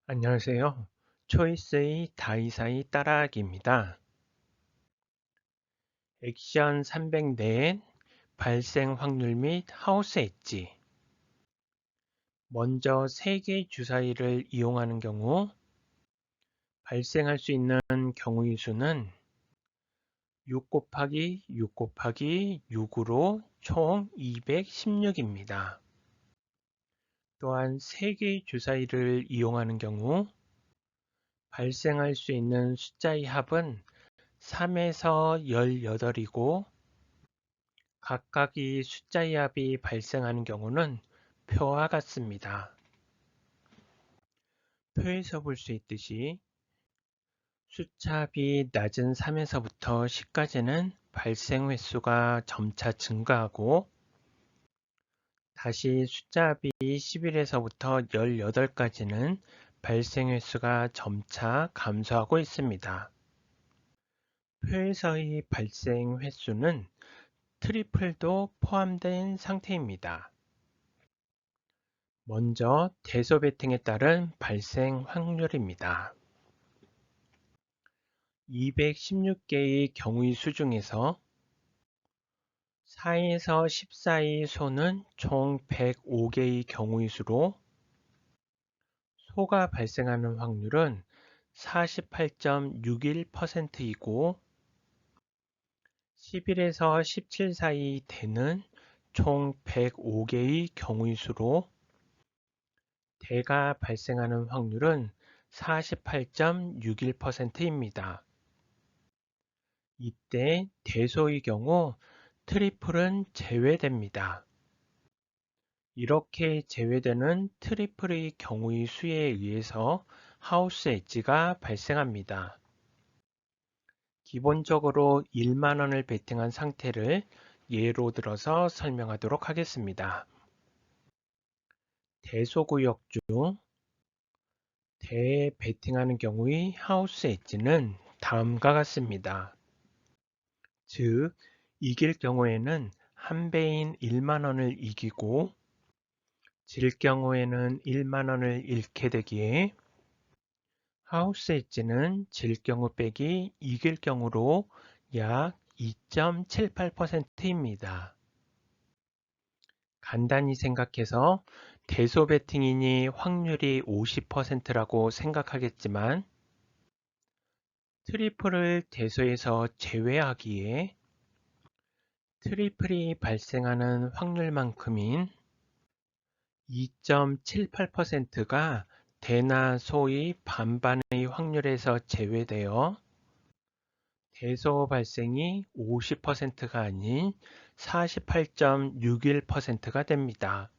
안녕하세요. 초이스의 다이사이 따라하기입니다. 액션 300 발생 확률 및 하우스 엣지. 먼저 3개의 주사위를 이용하는 경우 발생할 수 있는 경우의 수는 6 곱하기 6 곱하기 6으로 총 216입니다. 또한 3개의 주사위를 이용하는 경우 발생할 수 있는 숫자의 합은 3에서 18이고 각각의 숫자의 합이 발생하는 경우는 표와 같습니다. 표에서 볼 수 있듯이 숫자 합이 낮은 3에서부터 10까지는 발생 횟수가 점차 증가하고 다시 숫자 합이 11에서부터 18까지는 발생 횟수가 점차 감소하고 있습니다. 표에서의 발생 횟수는 트리플도 포함된 상태입니다. 먼저 대소 배팅에 따른 발생 확률입니다. 216개의 경우의 수 중에서 4에서 14의 소는 총 105개의 경우의 수로 소가 발생하는 확률은 48.61%이고 11에서 17 사이 대는 총 105개의 경우의 수로 대가 발생하는 확률은 48.61%입니다. 이때 대소의 경우 트리플은 제외됩니다. 이렇게 제외되는 트리플의 경우의 수에 의해서 하우스 엣지가 발생합니다. 기본적으로 1만 원을 베팅한 상태를 예로 들어서 설명하도록 하겠습니다. 대소구역 중 대에 베팅하는 경우의 하우스 엣지는 다음과 같습니다. 즉, 이길 경우에는 한 배인 1만 원을 이기고 질 경우에는 1만 원을 잃게 되기에 하우스 엣지는 질 경우 빼기 이길 경우로 약 2.78%입니다. 간단히 생각해서 대소 베팅이니 확률이 50%라고 생각하겠지만 트리플을 대소에서 제외하기에 트리플이 발생하는 확률만큼인 2.78%가 대나 소의 반반의 확률에서 제외되어 대소 발생이 50%가 아닌 48.61%가 됩니다.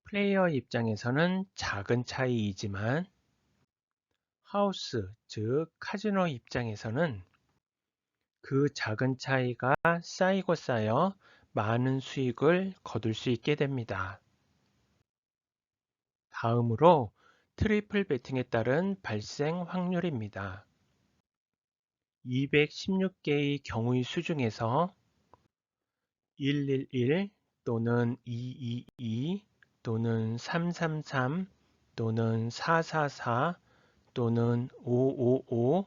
플레이어 입장에서는 작은 차이이지만 하우스, 즉 카지노 입장에서는 그 작은 차이가 쌓이고 쌓여 많은 수익을 거둘 수 있게 됩니다. 다음으로 트리플 베팅에 따른 발생 확률입니다. 216개의 경우의 수 중에서 111 또는 222 또는 333 또는 444 또는 555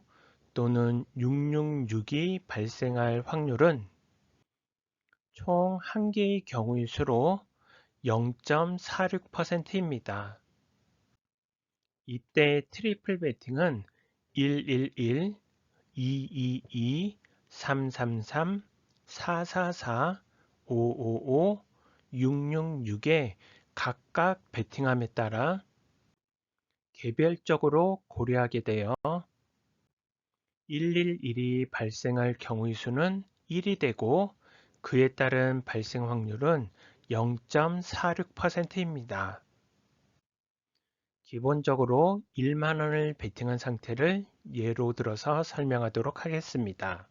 또는 666이 발생할 확률은 총 1개의 경우의 수로 0.46%입니다. 이때 트리플 베팅은 111, 222, 333, 444, 555, 666에 각각 베팅함에 따라 개별적으로 고려하게 되어 111이 발생할 경우의 수는 1이 되고 그에 따른 발생 확률은 0.46%입니다. 기본적으로 1만 원을 베팅한 상태를 예로 들어서 설명하도록 하겠습니다.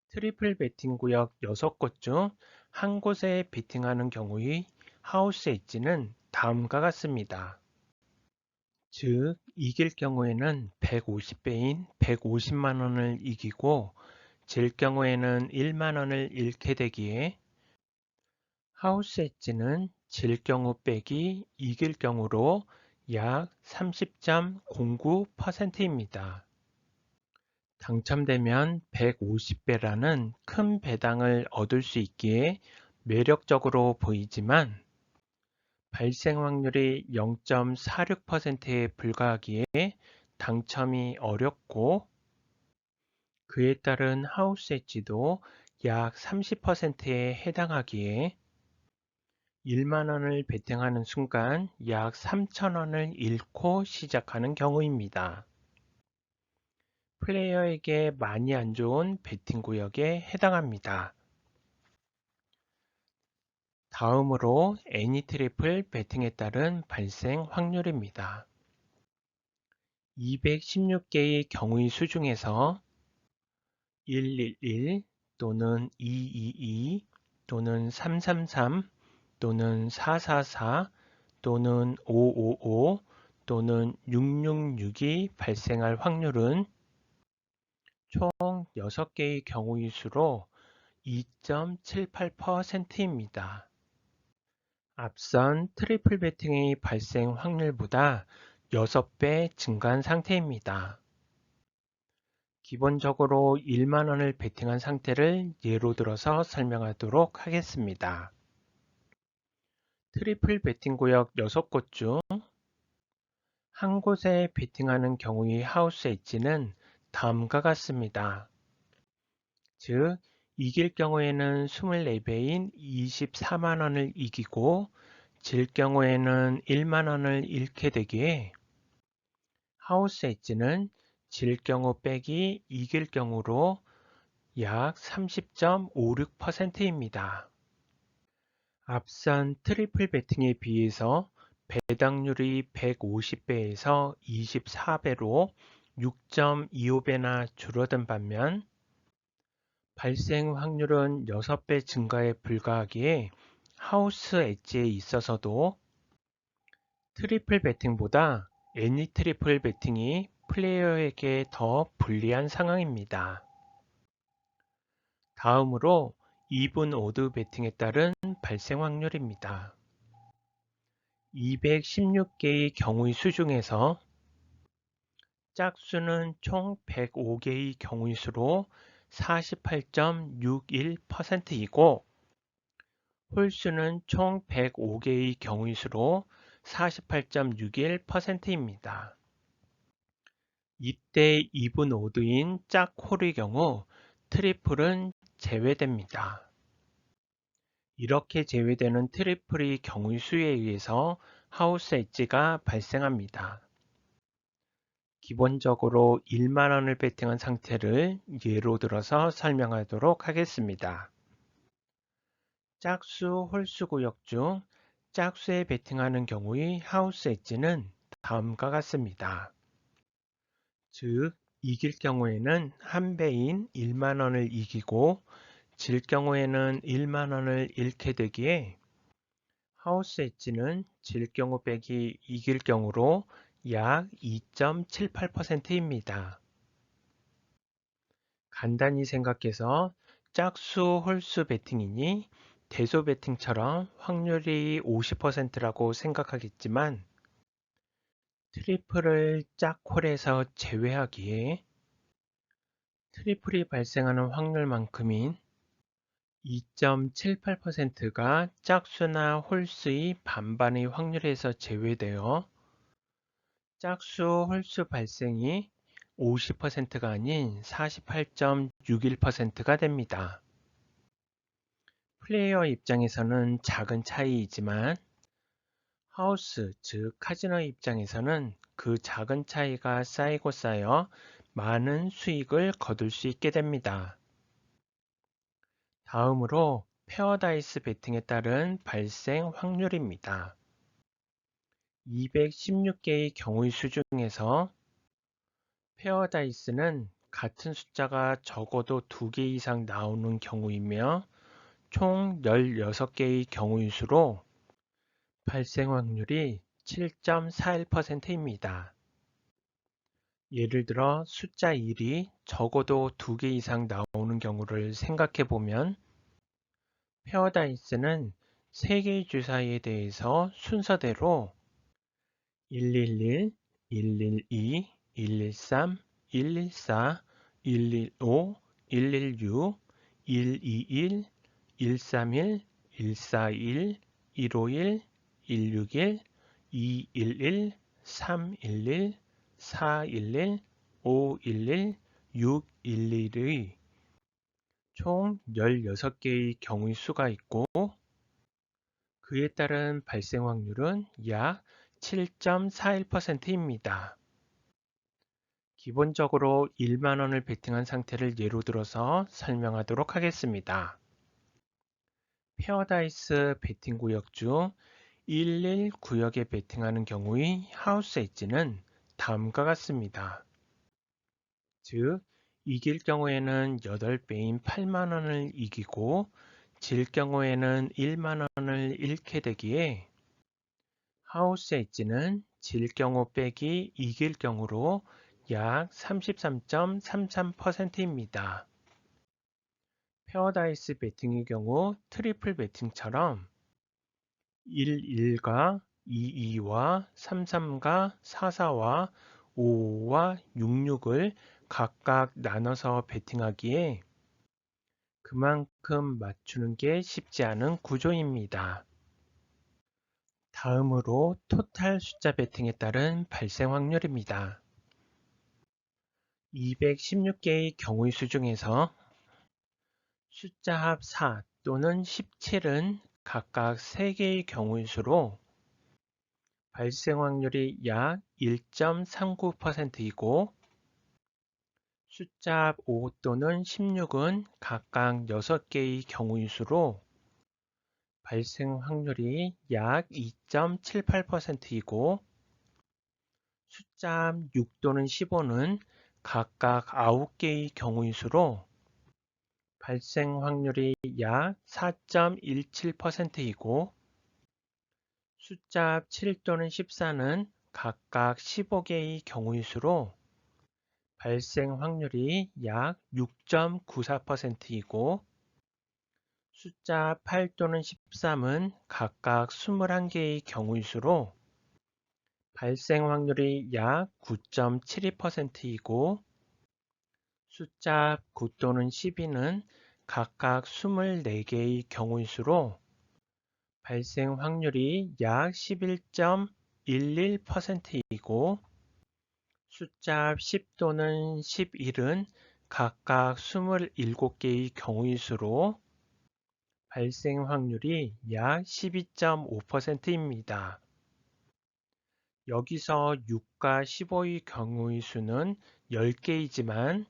트리플 베팅 구역 6곳 중 한 곳에 베팅하는 경우의 하우스 엣지는 다음과 같습니다. 즉, 이길 경우에는 150배인 150만 원을 이기고 질 경우에는 1만 원을 잃게 되기에 하우스 엣지는 질 경우 빼기 이길 경우로 약 30.09%입니다. 당첨되면 150배라는 큰 배당을 얻을 수 있기에 매력적으로 보이지만 발생 확률이 0.46%에 불과하기에 당첨이 어렵고 그에 따른 하우스 엣지도 약 30%에 해당하기에 1만 원을 베팅하는 순간 약 3천 원을 잃고 시작하는 경우입니다. 플레이어에게 많이 안 좋은 베팅 구역에 해당합니다. 다음으로 애니 트리플 베팅에 따른 발생 확률입니다. 216개의 경우의 수 중에서 111 또는 222 또는 333 또는 444 또는 555 또는 666이 발생할 확률은 총 6개의 경우의 수로 2.78%입니다. 앞선 트리플 베팅의 발생 확률보다 6배 증가한 상태입니다. 기본적으로 1만 원을 베팅한 상태를 예로 들어서 설명하도록 하겠습니다. 트리플 베팅 구역 6곳 중 한 곳에 베팅하는 경우의 하우스 엣지는 다음과 같습니다. 즉, 이길 경우에는 24배인 24만 원을 이기고 질 경우에는 1만 원을 잃게 되기에 하우스 엣지는 질 경우 빼기 이길 경우로 약 30.56%입니다. 앞선 트리플 베팅에 비해서 배당률이 150배에서 24배로 6.25배나 줄어든 반면 발생 확률은 6배 증가에 불과하기에 하우스 엣지에 있어서도 트리플 베팅보다 애니 트리플 베팅이 플레이어에게 더 불리한 상황입니다. 다음으로 이븐 오드 베팅에 따른 발생 확률입니다. 216개의 경우의 수 중에서 짝수는 총 105개의 경우의 수로 48.61%이고 홀수는 총 105개의 경우의 수로 48.61%입니다. 이때 이븐 오드인 짝홀의 경우 트리플은 제외됩니다. 이렇게 제외되는 트리플의 경우의 수에 의해서 하우스 엣지가 발생합니다. 기본적으로 1만 원을 베팅한 상태를 예로 들어서 설명하도록 하겠습니다. 짝수 홀수 구역 중 짝수에 베팅하는 경우의 하우스 엣지는 다음과 같습니다. 즉, 이길 경우에는 한 배인 1만 원을 이기고 질 경우에는 1만 원을 잃게 되기에 하우스 엣지는 질 경우 빼기 이길 경우로 약 2.78%입니다. 간단히 생각해서 짝수 홀수 베팅이니 대소 베팅처럼 확률이 50%라고 생각하겠지만 트리플을 짝홀에서 제외하기에 트리플이 발생하는 확률만큼인 2.78%가 짝수나 홀수의 반반의 확률에서 제외되어 짝수 홀수 발생이 50%가 아닌 48.61%가 됩니다. 플레이어 입장에서는 작은 차이이지만 하우스, 즉 카지노 입장에서는 그 작은 차이가 쌓이고 쌓여 많은 수익을 거둘 수 있게 됩니다. 다음으로 페어다이스 베팅에 따른 발생 확률입니다. 216개의 경우의 수 중에서 페어다이스는 같은 숫자가 적어도 2개 이상 나오는 경우이며 총 16개의 경우의 수로 발생 확률이 7.41%입니다. 예를 들어 숫자 1이 적어도 2개 이상 나오는 경우를 생각해 보면 페어다이스는 3개의 주사위에 대해서 순서대로 111, 112, 113, 114, 115, 116, 121, 131, 141, 151, 161, 211, 311, 411, 511, 611의 총 16개의 경우의 수가 있고 그에 따른 발생 확률은 약 7.41%입니다. 기본적으로 1만 원을 베팅한 상태를 예로 들어서 설명하도록 하겠습니다. 페어다이스 베팅 구역 중 11 구역에 베팅하는 경우의 하우스 엣지는 다음과 같습니다. 즉, 이길 경우에는 8배인 8만 원을 이기고 질 경우에는 1만 원을 잃게 되기에 하우스 엣지는 질 경우 빼기 이길 경우로 약 33.33%입니다. 페어다이스 베팅의 경우 트리플 베팅처럼 11과 22와 33과 44와 55와 66을 각각 나눠서 베팅하기에 그만큼 맞추는 게 쉽지 않은 구조입니다. 다음으로 토탈 숫자 베팅에 따른 발생 확률입니다. 216개의 경우의 수 중에서 숫자 합 4 또는 17은 각각 3개의 경우의 수로 발생 확률이 약 1.39%이고 숫자 합 5 또는 16은 각각 6개의 경우의 수로 발생 확률이 약 2.78%이고 숫자 합 6 또는 15는 각각 9개의 경우의 수로 발생 확률이 약 4.17%이고 숫자 합 7 또는 14는 각각 15개의 경우의 수로 발생 확률이 약 6.94%이고 숫자 8 또는 13은 각각 21개의 경우의 수로 발생 확률이 약 9.72%이고 숫자 9 또는 12는 각각 24개의 경우의 수로 발생 확률이 약 11.11%이고 숫자 10 또는 11은 각각 27개의 경우의 수로 발생 확률이 약 12.5%입니다. 여기서 6과 15의 경우의 수는 10개이지만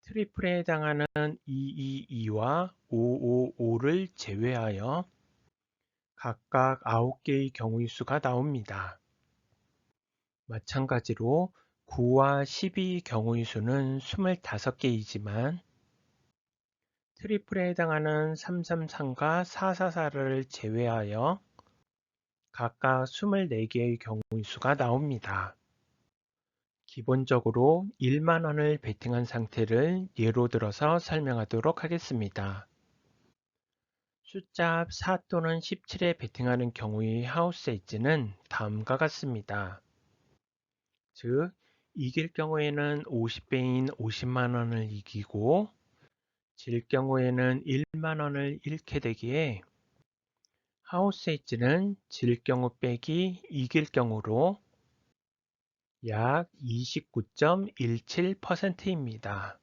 트리플에 해당하는 222와 555를 제외하여 각각 9개의 경우의 수가 나옵니다. 마찬가지로 9와 12의 경우의 수는 25개이지만 트리플에 해당하는 333과 444를 제외하여 각각 24개의 경우의 수가 나옵니다. 기본적으로 1만 원을 베팅한 상태를 예로 들어서 설명하도록 하겠습니다. 숫자 4 또는 17에 베팅하는 경우의 하우스 엣지는 다음과 같습니다. 즉, 이길 경우에는 50배인 50만 원을 이기고 질 경우에는 1만 원을 잃게 되기에 하우스 엣지는 질 경우 빼기 이길 경우로 약 29.17%입니다.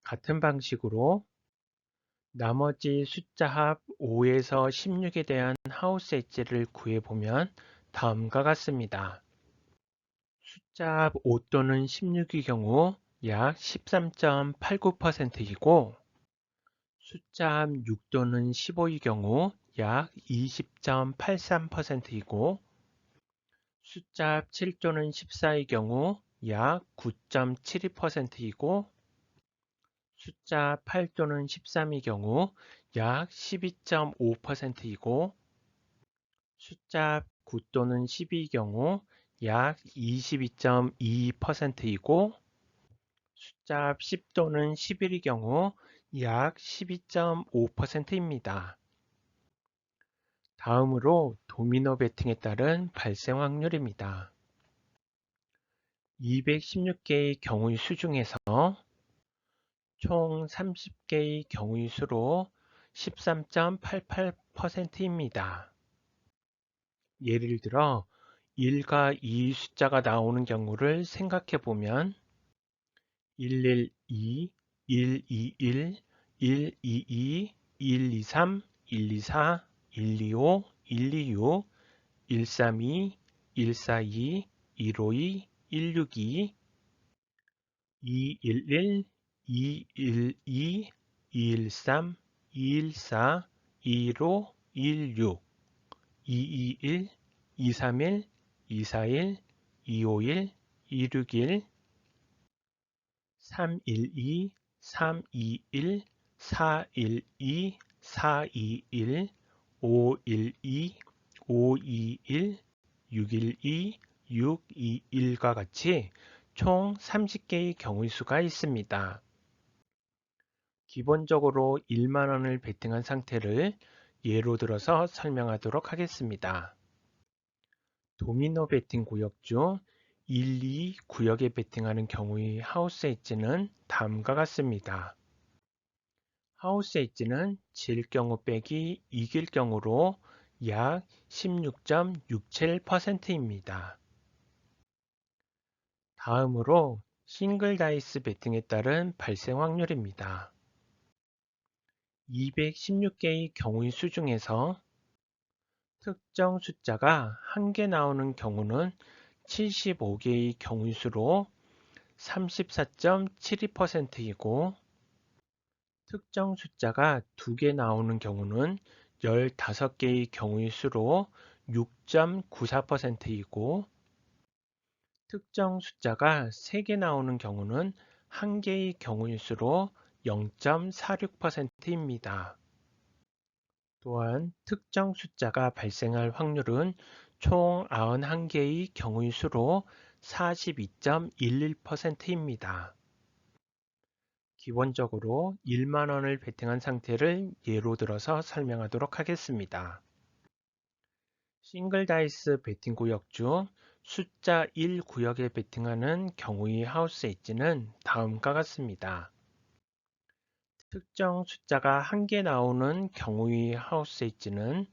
같은 방식으로 나머지 숫자 합 5에서 16에 대한 하우스 엣지를 구해보면 다음과 같습니다. 숫자 합 5 또는 16의 경우 약 13.89%이고 숫자 합 6 또는 15의 경우 약 20.83%이고 숫자 합 7 또는 14의 경우 약 9.72%이고 숫자 8 또는 13의 경우 약 12.5%이고 숫자 9 또는 12의 경우 약 22.22%이고 숫자 10 또는 11의 경우 약 12.5%입니다. 다음으로 도미노 베팅에 따른 발생 확률입니다. 216개의 경우의 수 중에서 총 30개의 경우의 수로 13.88%입니다. 예를 들어 1과 2 숫자가 나오는 경우를 생각해 보면 112, 121, 122, 123, 124, 125, 126, 132, 142, 152, 162, 211, 212, 213, 214, 215, 216, 221, 231, 241, 251, 261, 312, 321, 412, 421, 512, 521, 612, 621과 같이 총 30개의 경우의 수가 있습니다. 기본적으로 1만 원을 베팅한 상태를 예로 들어서 설명하도록 하겠습니다. 도미노 베팅 구역 중 1, 2 구역에 베팅하는 경우의 하우스 엣지는 다음과 같습니다. 하우스 엣지는 질 경우 빼기 이길 경우로 약 16.67%입니다. 다음으로 싱글 다이스 베팅에 따른 발생 확률입니다. 216개의 경우의 수 중에서 특정 숫자가 1개 나오는 경우는 75개의 경우의 수로 34.72%이고 특정 숫자가 2개 나오는 경우는 15개의 경우의 수로 6.94%이고 특정 숫자가 3개 나오는 경우는 1개의 경우의 수로 0.46%입니다. 또한 특정 숫자가 발생할 확률은 총 91개의 경우의 수로 42.11%입니다. 기본적으로 1만 원을 베팅한 상태를 예로 들어서 설명하도록 하겠습니다. 싱글 다이스 베팅 구역 중 숫자 1 구역에 베팅하는 경우의 하우스 엣지는 다음과 같습니다. 특정 숫자가 1개 나오는 경우의 하우스 엣지는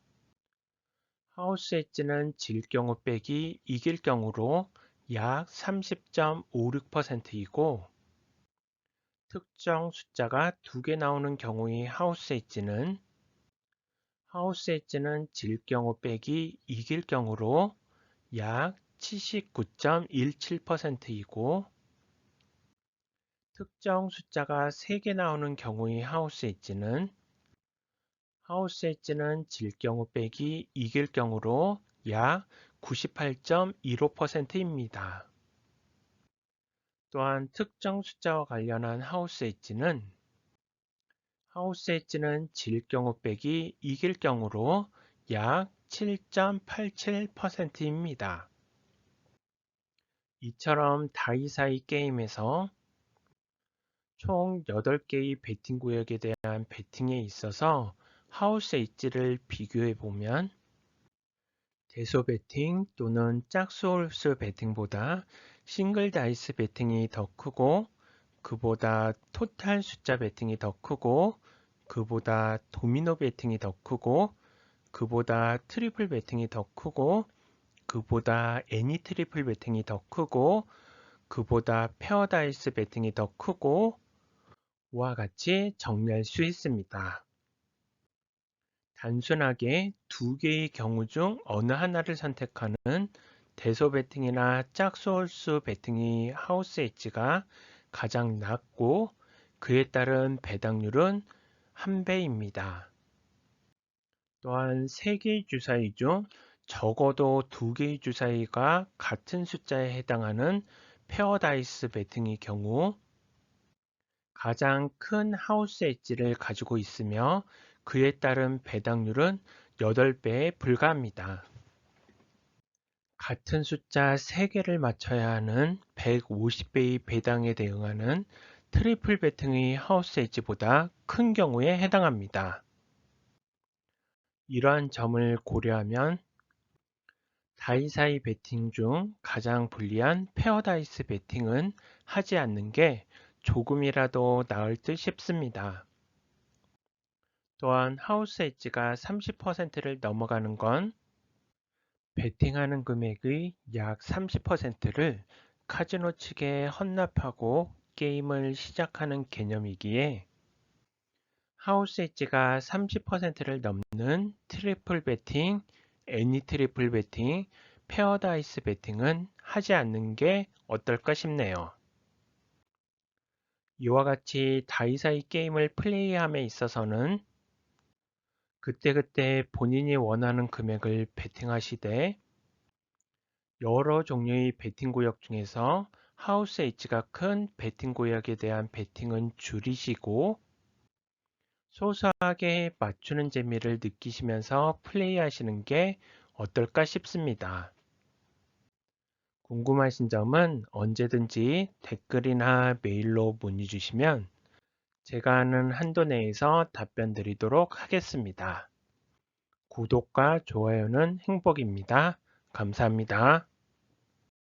질 경우 빼기 이길 경우로 약 30.56%이고 특정 숫자가 2개 나오는 경우의 하우스 엣지는 질 경우 빼기 이길 경우로 약 79.17%이고 특정 숫자가 3개 나오는 경우의 하우스 엣지는 질 경우 빼기 이길 경우로 약 98.15%입니다. 또한 특정 숫자와 관련한 하우스 엣지는 질 경우 빼기 이길 경우로 약 7.87%입니다. 이처럼 다이사이 게임에서 총 8개의 베팅 구역에 대한 베팅에 있어서 하우스 엣지를 비교해 보면 대소 베팅 또는 짝수 홀수 베팅보다 싱글 다이스 베팅이 더 크고 그보다 토탈 숫자 베팅이 더 크고 그보다 도미노 베팅이 더 크고 그보다 트리플 베팅이 더 크고 그보다 애니 트리플 베팅이 더 크고 그보다 페어 다이스 베팅이 더 크고 와 같이 정리할 수 있습니다. 단순하게 두 개의 경우 중 어느 하나를 선택하는 대소 베팅이나 짝수 홀수 베팅의 하우스 엣지가 가장 낮고 그에 따른 배당률은 1배입니다. 또한 3개의 주사위 중 적어도 2개의 주사위가 같은 숫자에 해당하는 페어 다이스 베팅의 경우 가장 큰 하우스 엣지를 가지고 있으며 그에 따른 배당률은 8배에 불과합니다. 같은 숫자 3개를 맞춰야 하는 150배의 배당에 대응하는 트리플 베팅의 하우스 엣지보다 큰 경우에 해당합니다. 이러한 점을 고려하면 다이사이 베팅 중 가장 불리한 페어다이스 베팅은 하지 않는 게 조금이라도 나을 듯 싶습니다. 또한 하우스 엣지가 30%를 넘어가는 건 베팅하는 금액의 약 30%를 카지노 측에 헌납하고 게임을 시작하는 개념이기에 하우스 엣지가 30%를 넘는 트리플 베팅, 애니 트리플 베팅, 페어다이스 베팅은 하지 않는 게 어떨까 싶네요. 이와 같이 다이사이 게임을 플레이함에 있어서는 그때그때 본인이 원하는 금액을 베팅하시되 여러 종류의 베팅 구역 중에서 하우스 엣지가 큰 베팅 구역에 대한 베팅은 줄이시고 소소하게 맞추는 재미를 느끼시면서 플레이하시는 게 어떨까 싶습니다. 궁금하신 점은 언제든지 댓글이나 메일로 문의 주시면 제가 아는 한도 내에서 답변 드리도록 하겠습니다. 구독과 좋아요는 행복입니다. 감사합니다.